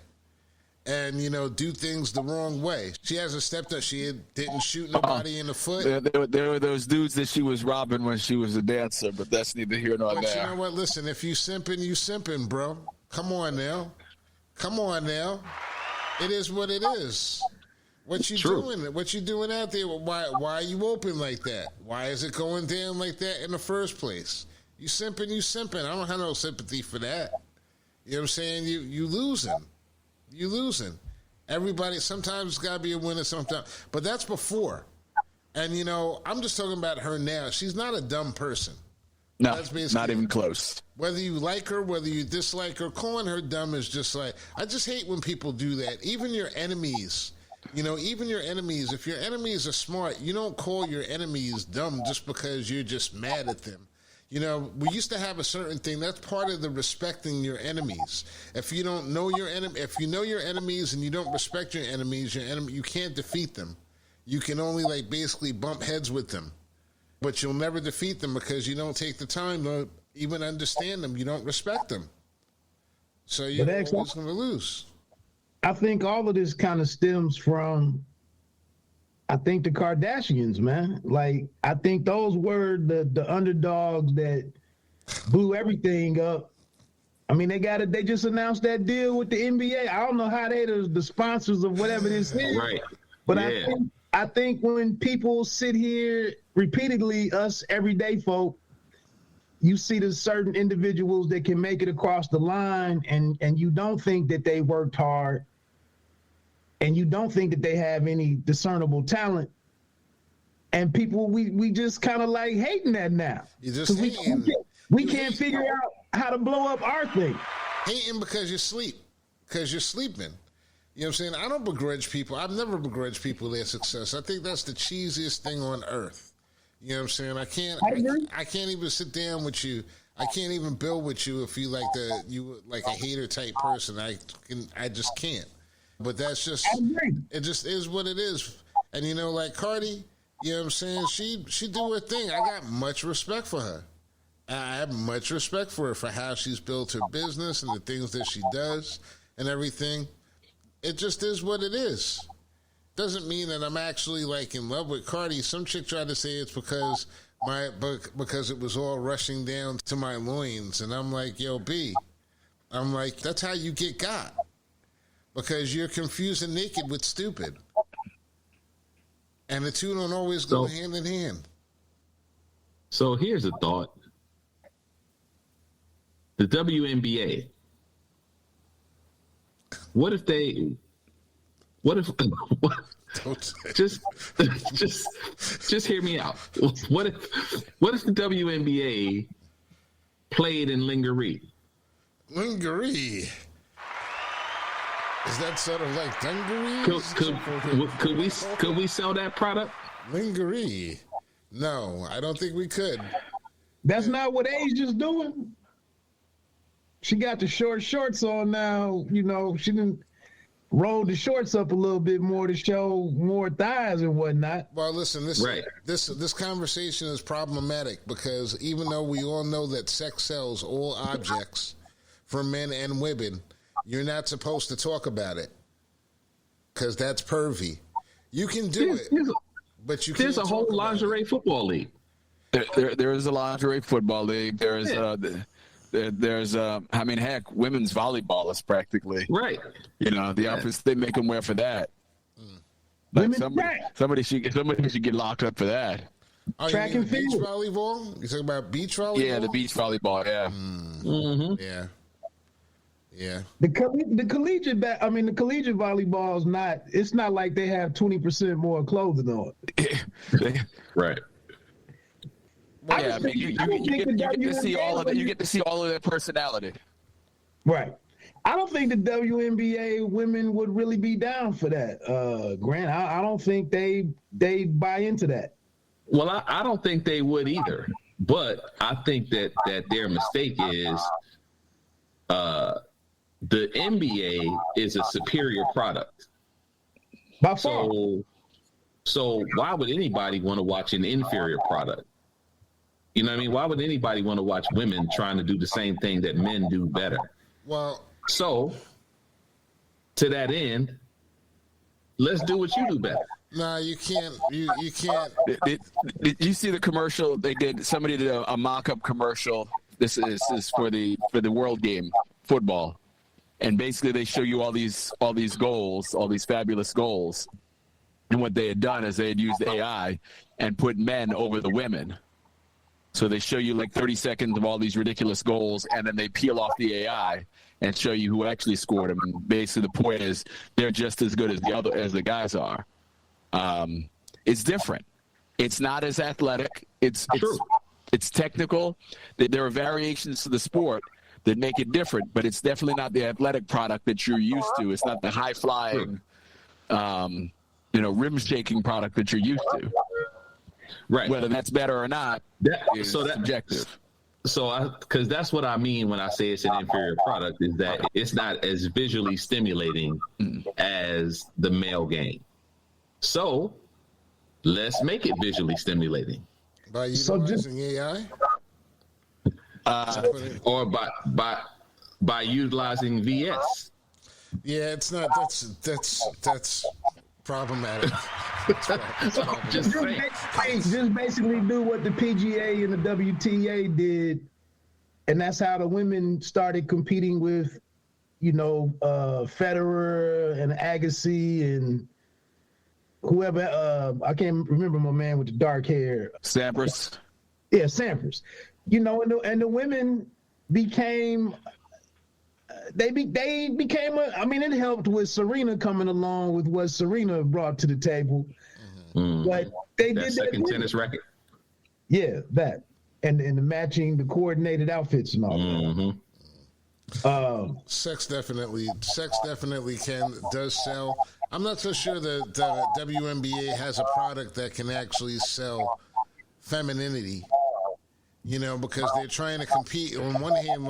and do things the wrong way. She hasn't stepped up. She didn't shoot nobody in the foot. There were those dudes that she was robbing when she was a dancer, but that's neither here nor there. But you know what? Listen, if you simping, you simping, bro. Come on now. It is what it is. What you doing? What you doing out there? Why are you open like that? Why is it going down like that in the first place? You simping. I don't have no sympathy for that. You know what I'm saying? You losing. You losing. Everybody, sometimes it's got to be a winner sometimes. But that's before. And, I'm just talking about her now. She's not a dumb person. No, not even close. Whether you like her, whether you dislike her, calling her dumb is just like, I just hate when people do that. Even your enemies, if your enemies are smart, you don't call your enemies dumb just because you're just mad at them. We used to have a certain thing. That's part of the respecting your enemies. If you don't know your enemy, if you know your enemies and you don't respect your enemies, you can't defeat them. You can only basically bump heads with them, but you'll never defeat them because you don't take the time to even understand them. You don't respect them, so you're always going to lose. I think all of this kind of stems from, I think, the Kardashians, man. Like, I think those were the underdogs that blew everything up. I mean, they just announced that deal with the NBA. I don't know how they the sponsors of whatever this is. Right. But yeah. I think when people sit here repeatedly, us everyday folk, you see the certain individuals that can make it across the line and you don't think that they worked hard. And you don't think that they have any discernible talent, and people we just kind of like hating that now. You just hating. We can't figure out how to blow up our thing. Hating because you're sleeping. You know what I'm saying? I don't begrudge people. I've never begrudged people their success. I think that's the cheesiest thing on earth. You know what I'm saying? I can't even sit down with you. I can't even build with you if you like a hater type person. I just can't. But that's just, it just is what it is. And, like Cardi, you know what I'm saying? She do her thing. I got much respect for her. I have much respect for her for how she's built her business and the things that she does and everything. It just is what it is. Doesn't mean that I'm actually in love with Cardi. Some chick tried to say it's because it was all rushing down to my loins. And I'm like, yo, B, I'm like, that's how you get got. Because you're confusing naked with stupid. And the two don't always go hand in hand. So here's a thought. the WNBA. What if just hear me out. What if the WNBA played in lingerie? Lingerie. Is that sort of like dungaree? Could we sell that product? Lingerie. No, I don't think we could. That's not what Asia's doing. She got the short shorts on now. You know, she didn't roll the shorts up a little bit more to show more thighs and whatnot. Well, listen, this conversation is problematic because even though we all know that sex sells all objects for men and women, you're not supposed to talk about it because that's pervy. You can do it, but you can't. There's a whole lingerie football league. There is a lingerie football league. There's heck, women's volleyball is practically right. You know, the outfits they make them wear for that. Like somebody should get locked up for that. Oh, track and beach field volleyball. You talking about beach volleyball? Yeah, the beach volleyball. Yeah. Mm-hmm. Yeah. Yeah. The collegiate volleyball is not. It's not like they have 20% more clothing on. Right. Well, yeah, I mean, you get to see all of it. You get to see all of their personality. Right. I don't think the WNBA women would really be down for that, Grant. I don't think they buy into that. Well, I don't think they would either. But I think that their mistake is the NBA is a superior product. By far. So why would anybody want to watch an inferior product? You know what I mean? Why would anybody want to watch women trying to do the same thing that men do better? Well, so to that end, let's do what you do better. No, you can't. You can't. Did you see the commercial they did? Somebody did a mock-up commercial. This is for the World Game football, and basically they show you all these goals, all these fabulous goals, and what they had done is they had used AI and put men over the women. So they show you like 30 seconds of all these ridiculous goals, and then they peel off the AI and show you who actually scored them. And basically, the point is they're just as good as the guys are. It's different. It's not as athletic. It's technical. There are variations to the sport that make it different, but it's definitely not the athletic product that you're used to. It's not the high flying, rim shaking product that you're used to. Right. Whether that's better or not is subjective. So, because that's what I mean when I say it's an inferior product, is that it's not as visually stimulating as the male game. So, let's make it visually stimulating. By utilizing AI? Or by utilizing VS. Yeah, it's not. That's problematic. Just basically do what the PGA and the WTA did, and that's how the women started competing with, Federer and Agassi and whoever. I can't remember my man with the dark hair. Sampras. Yeah, Sampras. And the women became. They became it helped with Serena coming along with what Serena brought to the table. Mm-hmm. But they that did second that tennis racket. Yeah, that. And the coordinated outfits and all Mm-hmm. that. Sex definitely does sell. I'm not so sure that the WNBA has a product that can actually sell femininity. Because they're trying to compete on one hand,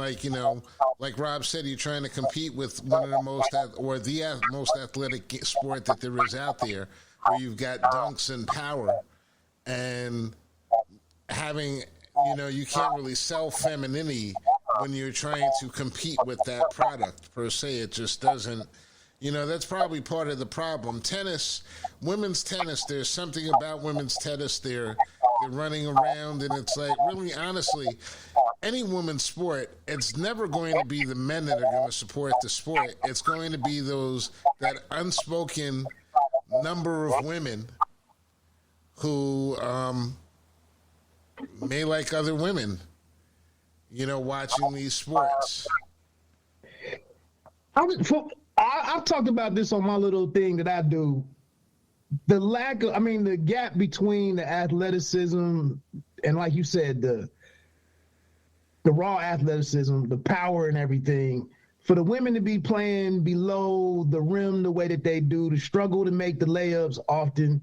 like Rob said, you're trying to compete with one of the most athletic sport that there is out there, where you've got dunks and power, and having, you can't really sell femininity when you're trying to compete with that product per se. It just doesn't. That's probably part of the problem. Tennis, women's tennis, there's something about women's tennis. They're running around, and it's like, really, honestly, any women's sport, it's never going to be the men that are going to support the sport. It's going to be that unspoken number of women who may like other women. watching these sports? I've talked about this on my little thing that I do. The gap between the athleticism and, like you said, the raw athleticism, the power and everything, for the women to be playing below the rim the way that they do, to struggle to make the layups often.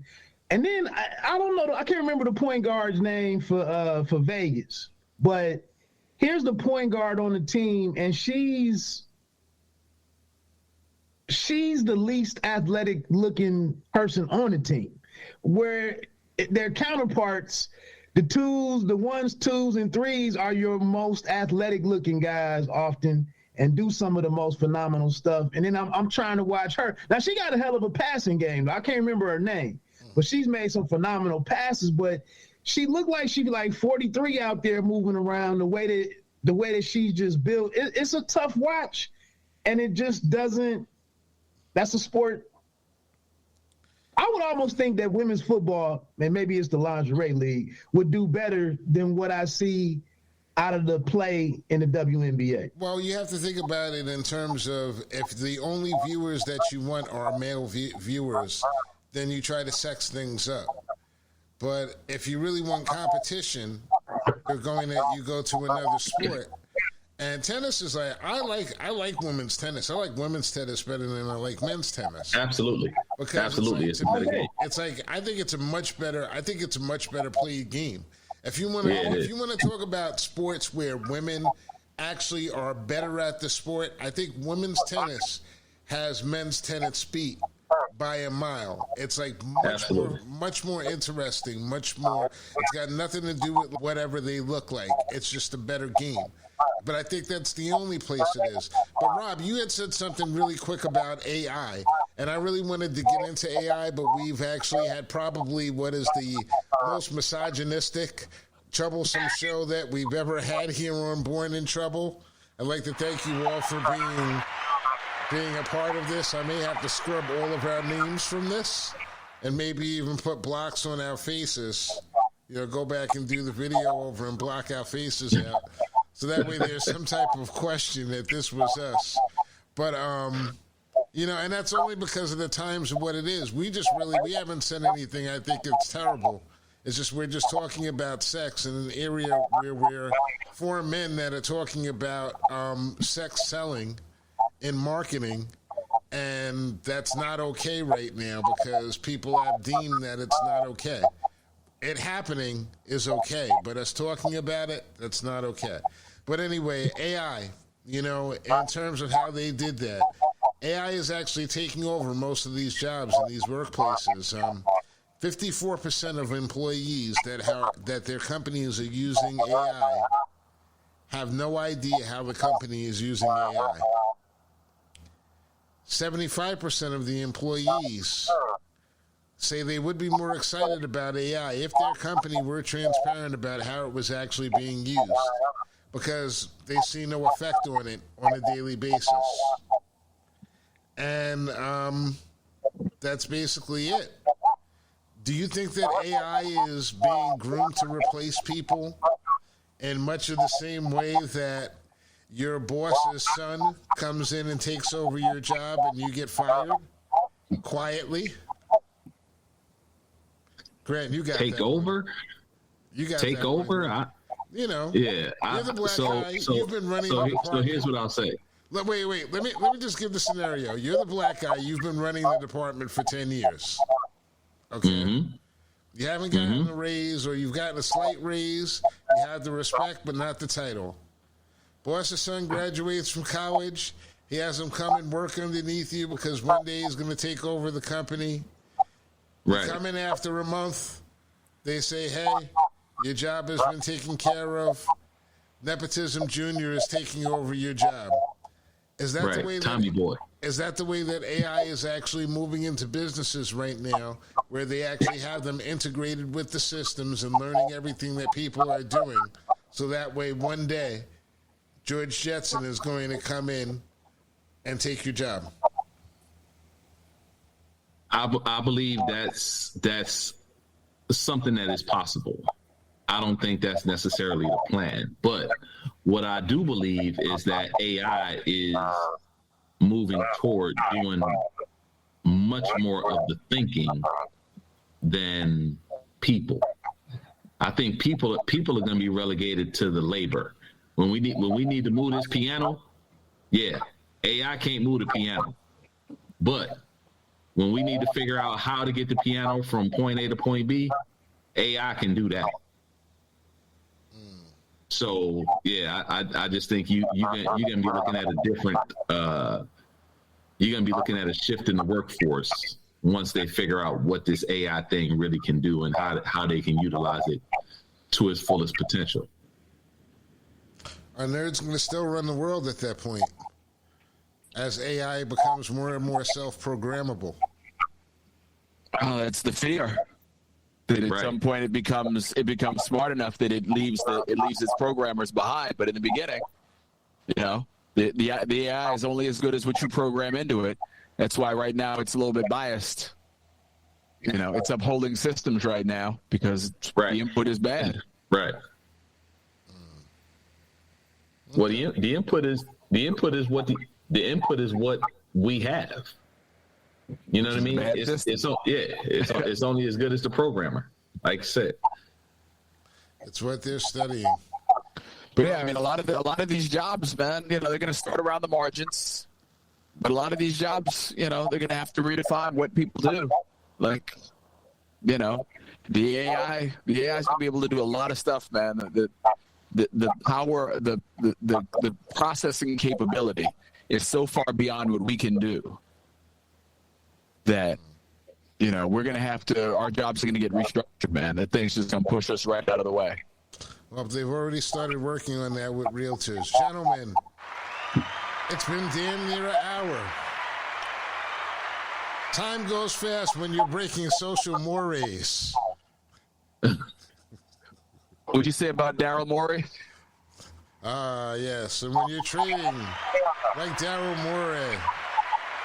And then I don't know, I can't remember the point guard's name for Vegas, but here's the point guard on the team, and she's the least athletic looking person on the team, where their counterparts, the ones, twos, and threes are your most athletic looking guys often, and do some of the most phenomenal stuff. And then I'm trying to watch her. Now, she got a hell of a passing game. I can't remember her name, but she's made some phenomenal passes, but she looked like she'd be like 43 out there moving around the way that she's just built. It's a tough watch, and it just doesn't. That's a sport. I would almost think that women's football, and maybe it's the lingerie league, would do better than what I see out of the play in the WNBA. Well, you have to think about it in terms of, if the only viewers that you want are male viewers, then you try to sex things up. But if you really want competition, you go to another sport. And tennis is I like women's tennis. I like women's tennis better than I like men's tennis. Absolutely. Absolutely. It's a better game. It's I think it's a much better played game. If you want to talk about sports where women actually are better at the sport, I think women's tennis has men's tennis beat by a mile. It's much more interesting, much more. It's got nothing to do with whatever they look like. It's just a better game. But I think that's the only place it is. But Rob, you had said something really quick about AI, and I really wanted to get into AI, but we've actually had probably what is the most misogynistic, troublesome show that we've ever had here on Born in Trouble. I'd like to thank you all for being a part of this. I may have to scrub all of our names from this, and maybe even put blocks on our faces. Go back and do the video over and block our faces out. So that way there's some type of question that this was us. But, and that's only because of the times of what it is. We haven't said anything I think it's terrible. It's just we're just talking about sex in an area where we're four men that are talking about sex selling in marketing, and that's not okay right now because people have deemed that it's not okay. It happening is okay, but us talking about it, that's not okay. But anyway, AI, in terms of how they did that, AI is actually taking over most of these jobs in these workplaces. 54% of employees that their companies are using AI have no idea how the company is using AI. 75% of the employees say they would be more excited about AI if their company were transparent about how it was actually being used, because they see no effect on it on a daily basis. And that's basically it. Do you think that AI is being groomed to replace people in much of the same way that your boss's son comes in and takes over your job and you get fired quietly? Grant, you got take that over. one. You got take that over. One. You're the black guy. You've been running the department. So here's what I'll say. Wait. Let me just give the scenario. You're the black guy. You've been running the department for 10 years. Okay. Mm-hmm. You haven't gotten a raise, or you've gotten a slight raise. You have the respect, but not the title. Boss's son graduates from college. He has him come and work underneath you because one day he's going to take over the company. Right. You come in after a month. They say, hey, your job has been taken care of. Nepotism Jr. is taking over your job. Is that the way Tommy boy? Is that the way that AI is actually moving into businesses right now, where they actually have them integrated with the systems and learning everything that people are doing, so that way one day George Jetson is going to come in and take your job? I believe that's something that is possible. I don't think that's necessarily the plan, but what I do believe is that AI is moving toward doing much more of the thinking than people. I think people are going to be relegated to the labor. When we need to move this piano, yeah, AI can't move the piano. But when we need to figure out how to get the piano from point A to point B, AI can do that. So yeah, I just think you're gonna be looking at a different you're gonna be looking at a shift in the workforce once they figure out what this AI thing really can do and how they can utilize it to its fullest potential. Our nerds going to still run the world at that point, as AI becomes more and more self-programmable. Oh, that's the fear. That at some point it becomes smart enough that it leaves its programmers behind. But in the beginning, you know, the AI is only as good as what you program into it. That's why right now it's a little bit biased. You know, it's upholding systems right now because the input is bad. Right. Well, the input is what we have. You know what I mean? It's only as good as the programmer, like I said. It's what they're studying. But yeah, I mean, a lot of these jobs, man, you know, they're going to start around the margins. But a lot of these jobs, you know, they're going to have to redefine what people do. Like, you know, the AI is going to be able to do a lot of stuff, man. The power, the processing capability is so far beyond what we can do that, you know, we're going to have to, our jobs are going to get restructured, man. That thing's just going to push us right out of the way. Well, they've already started working on that with realtors. Gentlemen, it's been damn near an hour. Time goes fast when you're breaking social mores. What'd you say about Daryl Morey? Yes. And when you're trading like Daryl Morey,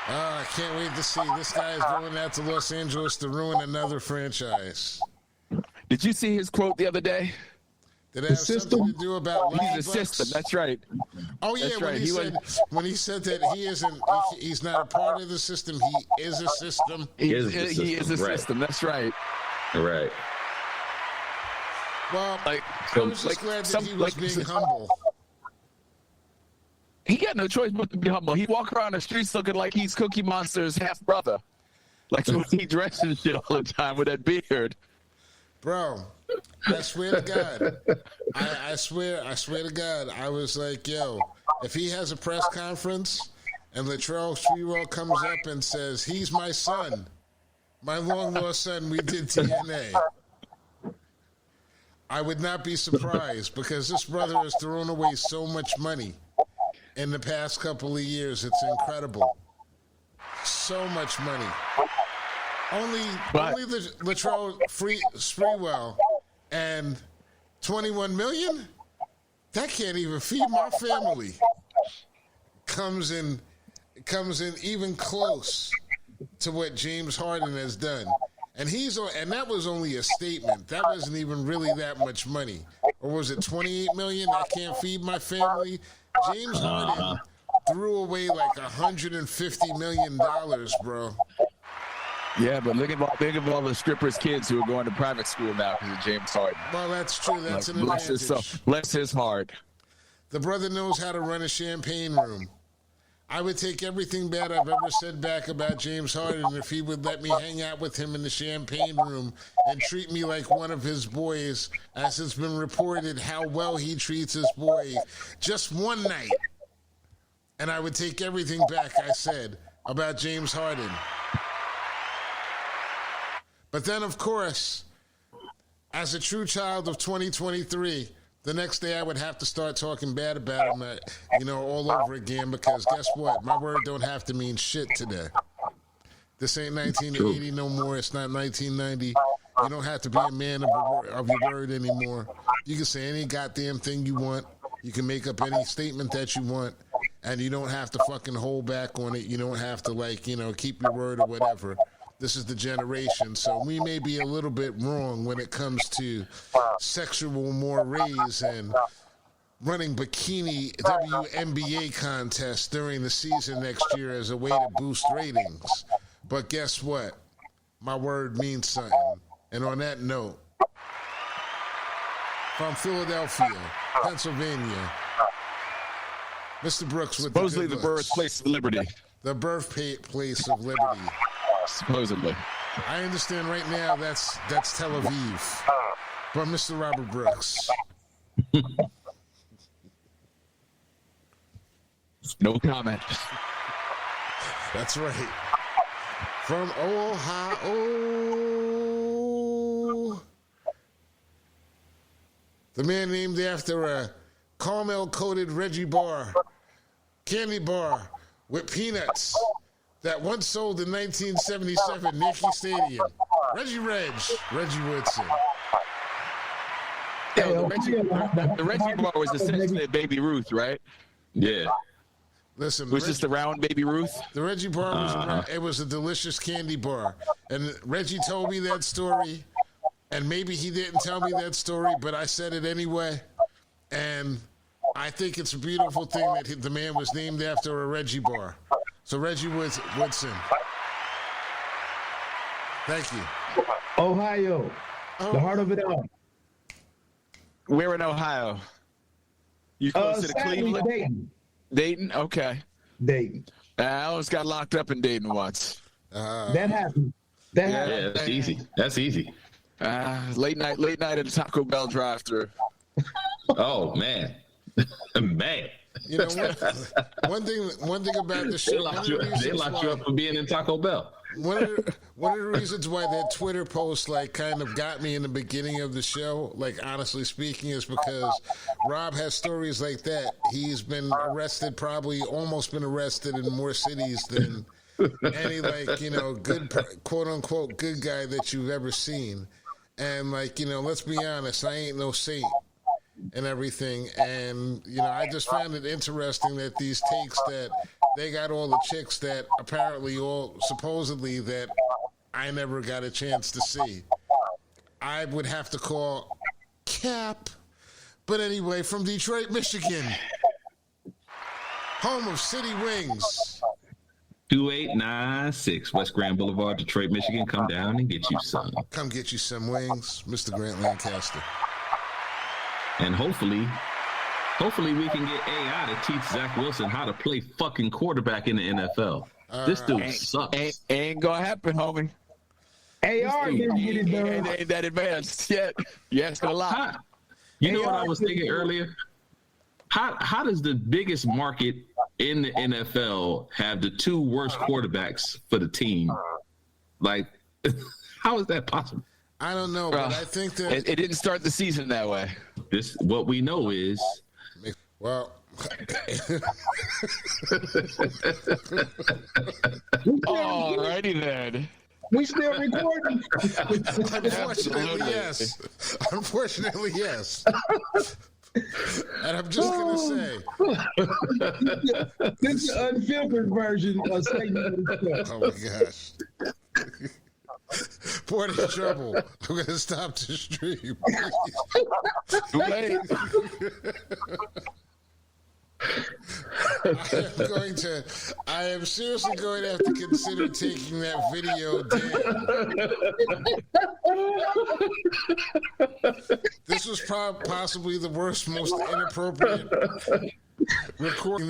I can't wait to see. This guy is doing that to Los Angeles to ruin another franchise. Did you see his quote the other day? Did it have something to do about he's a system? That's right. Oh yeah, when he said that he's not a part of the system, he is a system. He is a system. That's right. Right. Well, I was just glad that he was being humble. He got no choice but to be humble. He walk around the streets looking like he's Cookie Monster's half brother. Like he dresses shit all the time with that beard. Bro, I swear to God. I swear to God. I was like, yo, if he has a press conference and Latrell Sprewell comes up and says, he's my son, my long-lost son, we did DNA. I would not be surprised because this brother has thrown away so much money in the past couple of years. It's incredible. So much money. Only the Latrell Sprewell and $21 million? That can't even feed my family. Comes in even close to what James Harden has done. And that was only a statement. That wasn't even really that much money. Or was it $28 million? I can't feed my family. James Harden threw away like $150 million, bro. Yeah, but think of all the strippers' kids who are going to private school now because of James Harden. Well, that's true. That's an advantage. Bless his heart. The brother knows how to run a champagne room. I would take everything bad I've ever said back about James Harden if he would let me hang out with him in the champagne room and treat me like one of his boys, as it's been reported how well he treats his boy just one night. And I would take everything back I said about James Harden. But then, of course, as a true child of 2023, the next day I would have to start talking bad about him, all over again, because guess what? My word don't have to mean shit today. This ain't 1980 no more. It's not 1990. You don't have to be a man of your word anymore. You can say any goddamn thing you want. You can make up any statement that you want, and you don't have to fucking hold back on it. You don't have to, keep your word or whatever. This is the generation, so we may be a little bit wrong when it comes to sexual mores and running bikini WNBA contests during the season next year as a way to boost ratings. But guess what? My word means something. And on that note, from Philadelphia, Pennsylvania, Mr. Brooks with supposedly the the birthplace of liberty. The birthplace of liberty. Supposedly. I understand right now that's Tel Aviv. But Mr. Robert Brooks. No comment. That's right. From Ohio. The man named after a caramel-coated Reggie bar, candy bar with peanuts that once sold in 1977 Yankee Stadium. Reggie Woodson. Yeah, the Reggie bar was essentially a Baby Ruth, right? Yeah. Listen, it was just a round Baby Ruth. The Reggie bar was it was a delicious candy bar, and Reggie told me that story, and maybe he didn't tell me that story, but I said it anyway, and I think it's a beautiful thing that the man was named after a Reggie bar. So Reggie Woodson, thank you. Ohio, the heart of it all. Where in Ohio? You closer to Cleveland? Dayton. Dayton? Okay. Dayton. I almost got locked up in Dayton once. That happened. Yeah, that's easy. That's easy. Late night at the Taco Bell drive-thru. Oh man, man. You know one thing about the show. They locked you up for being in Taco Bell. One of the reasons why that Twitter post kind of got me in the beginning of the show, honestly speaking, is because Rob has stories like that. He's been arrested, probably almost been arrested in more cities than any good quote unquote good guy that you've ever seen. And let's be honest, I ain't no saint and everything. And I just found it interesting that these takes that they got all the chicks that apparently supposedly that I never got a chance to see. I would have to call cap. But anyway, from Detroit, Michigan, home of City Wings. 2896 West Grand Boulevard, Detroit, Michigan. Come down and get you some. Come get you some wings, Mr. Grant Lancaster. And hopefully we can get AI to teach Zach Wilson how to play fucking quarterback in the NFL. This dude sucks. Ain't gonna happen, homie. AR didn't get it done. Ain't that advanced yet. Yeah, it's gonna lie. You know what I was thinking earlier? How does the biggest market in the NFL have the two worst quarterbacks for the team? How is that possible? I don't know, but I think that it didn't start the season that way. What we know is, well, alrighty then. We still recording. Unfortunately, yes. And I'm just gonna say, this is the unfiltered version of segment. Oh my gosh. Portage trouble. I'm gonna stop the stream. Too late. I am seriously going to have to consider taking that video down. This was possibly the worst, most inappropriate recording